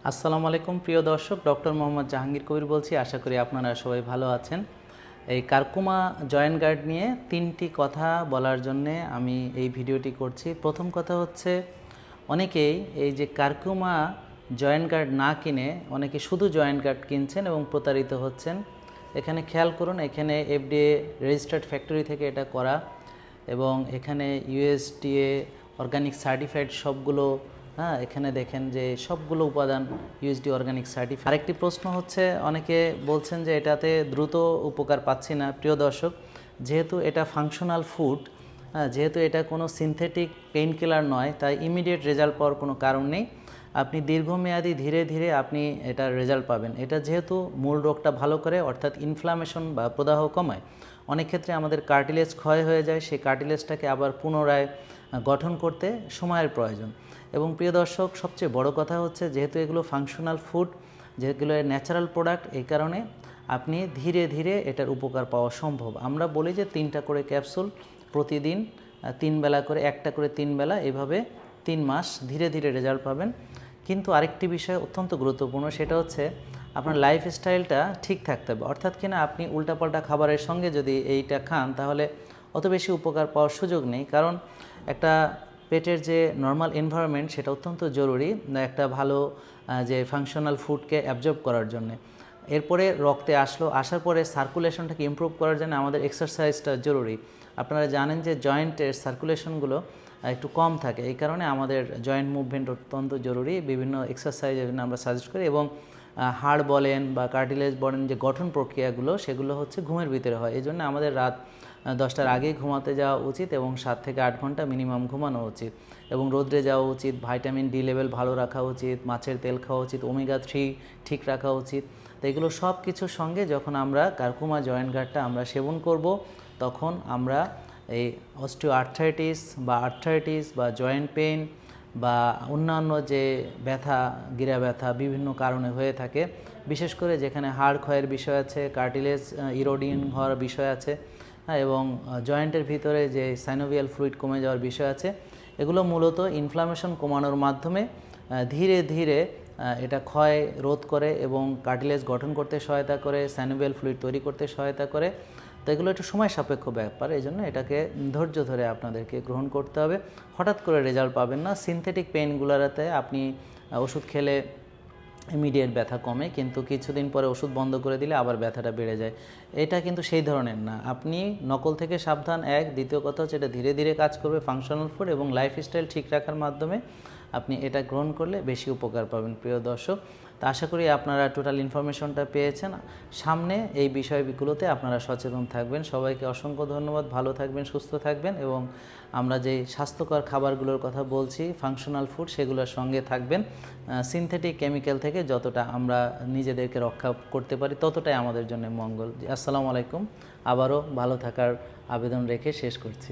আসসালামু আলাইকুম প্রিয় দর্শক, ডক্টর মোহাম্মদ জাহাঙ্গীর কবির বলছি। আশা করি আপনারা সবাই ভালো আছেন। এই কার্কুমা জয়েন্ট গার্ড নিয়ে 3টি কথা বলার জন্যে আমি এই ভিডিওটি করছি। প্রথম কথা হচ্ছে, অনেকেই এই যে কার্কুমা জয়েন্ট গার্ড না কিনে অনেকে শুধু জয়েন্ট গার্ড কিনছেন এবং প্রতারিত হচ্ছেন। এখানে খেয়াল করুন, এখানে FDA রেজিস্টার্ড ফ্যাক্টরি থেকে এটা করা এবং এখানে USDA অর্গানিক সার্টিফাইড সবগুলো। এখানে দেখেন যে সবগুলো উপাদান USDA অর্গানিক সার্টিফাইড। আরেকটি প্রশ্ন হচ্ছে, অনেকে বলছেন যে এটাতে দ্রুত উপকার পাচ্ছি না। প্রিয় দর্শক, যেহেতু এটা ফাংশনাল ফুড, যেহেতু এটা কোনো সিনথেটিক পেইন কিলার নয়, তাই ইমিডিয়েট রেজাল্ট পাওয়ার কোনো কারণ নেই। আপনি দীর্ঘমেয়াদী ধীরে ধীরে আপনি এটার রেজাল্ট পাবেন। এটা যেহেতু মূল রোগটা ভালো করে, অর্থাৎ ইনফ্লামেশন বা প্রদাহ কমায়। অনেক ক্ষেত্রে আমাদের কার্টিলেজ ক্ষয় হয়ে যায়, সেই কার্টিলেজটাকে আবার পুনরায় গঠন করতে সময়ের প্রয়োজন। এবং প্রিয় দর্শক, সবচেয়ে বড় কথা হচ্ছে, যেহেতু এগুলো ফাংশনাল ফুড, যেগুলো ন্যাচারাল প্রোডাক্ট, এই কারণে আপনি ধীরে ধীরে এটার উপকার পাওয়া সম্ভব। আমরা বলি যে 3টা করে ক্যাপসুল প্রতিদিন 3 বেলা করে, 1টা করে 3 বেলা, এভাবে 3 মাস ধীরে ধীরে রেজাল্ট পাবেন। কিন্তু আরেকটি বিষয় অত্যন্ত গুরুত্বপূর্ণ, সেটা হচ্ছে আপনার লাইফস্টাইলটা ঠিক থাকতে হবে। অর্থাৎ কিনা আপনি উল্টাপাল্টা খাবারের সঙ্গে যদি এইটা খান, তাহলে অত বেশি উপকার পাওয়ার সুযোগ নেই। কারণ একটা পেটের যে নর্মাল এনভায়রনমেন্ট, সেটা অত্যন্ত জরুরি একটা ভালো যে ফাংশনাল ফুডকে অ্যাবজর্ব করার জন্য। এরপরে রক্তে আসার পরে সার্কুলেশনটাকে ইমপ্রুভ করার জন্য আমাদের এক্সারসাইজটা জরুরি। আপনারা জানেন যে জয়েন্টের সার্কুলেশনগুলো একটু কম থাকে, এই কারণে আমাদের জয়েন্ট মুভমেন্ট অত্যন্ত জরুরি। বিভিন্ন এক্সারসাইজের জন্য আমরা সাজেস্ট করি। এবং হাড় বলেন বা কার্টিলেজ বলেন, যে গঠন প্রক্রিয়াগুলো, সেগুলো হচ্ছে ঘুমের ভিতরে হয়। এই জন্য আমাদের রাত 10টার আগেই ঘুমাতে যাওয়া উচিত এবং 7 থেকে 8 ঘন্টা মিনিমাম ঘুমানো উচিত। এবং রোদ্রে যাওয়া উচিত, ভিটামিন ডি লেভেল ভালো রাখা উচিত, মাছের তেল খাওয়া উচিত, ওমেগা 3 ঠিক রাখা উচিত। তো এগুলো সব কিছুর সঙ্গে যখন আমরা কার্কুমা জয়েন্ট গার্ডটা আমরা সেবন করব, তখন আমরা এই অস্টিওআর্থ্রাইটিস বা জয়েন্ট পেইন বা অন্যান্য যে ব্যথা, গিরা ব্যথা বিভিন্ন কারণে হয়ে থাকে, বিশেষ করে যেখানে হাড় ক্ষয়ের বিষয় আছে, কার্টিলেজ ইরোডিং হওয়ার বিষয় আছে, এবং জয়েন্টের ভিতরে যে সাইনোভিয়াল ফ্লুইড কমে যাওয়ার বিষয় আছে, এগুলো মূলত ইনফ্লামেশন কমানোর মাধ্যমে ধীরে ধীরে এটা ক্ষয় রোধ করে এবং কার্টিলেজ গঠন করতে সহায়তা করে, সাইনোভিয়াল ফ্লুইড তৈরি করতে সহায়তা করে। তো এগুলো একটু সময় সাপেক্ষ ব্যাপার, এই জন্য এটাকে ধৈর্য ধরে আপনাদেরকে গ্রহণ করতে হবে। হঠাৎ করে রেজাল্ট পাবেন না। সিনথেটিক পেইনগুলোতে আপনি ওষুধ খেলে ইমিডিয়েট ব্যথা কমে, কিন্তু কিছুদিন পরে ওষুধ বন্ধ করে দিলে আবার ব্যথাটা বেড়ে যায়। এটা কিন্তু সেই ধরনের না। আপনি নকল থেকে সাবধান, দ্বিতীয় কথা হচ্ছে, এটা ধীরে ধীরে কাজ করবে ফাংশনাল ফুড এবং লাইফস্টাইল ঠিক রাখার মাধ্যমে আপনি এটা গ্রহণ করলে বেশি উপকার পাবেন। প্রিয় দর্শক, তা আশা করি আপনারা টোটাল ইনফরমেশনটা পেয়েছেন। সামনে এই বিষয়গুলোতে আপনারা সচেতন থাকবেন। সবাইকে অসংখ্য ধন্যবাদ। ভালো থাকবেন, সুস্থ থাকবেন এবং আমরা যে স্বাস্থ্যকর খাবারগুলোর কথা বলছি, ফাংশনাল ফুড, সেগুলোর সঙ্গে থাকবেন। সিনথেটিক কেমিক্যাল থেকে যতটা আমরা নিজেদেরকে রক্ষা করতে পারি, ততটাই আমাদের জন্য মঙ্গল। আসসালামু আলাইকুম। আবারও ভালো থাকার আবেদন রেখে শেষ করছি।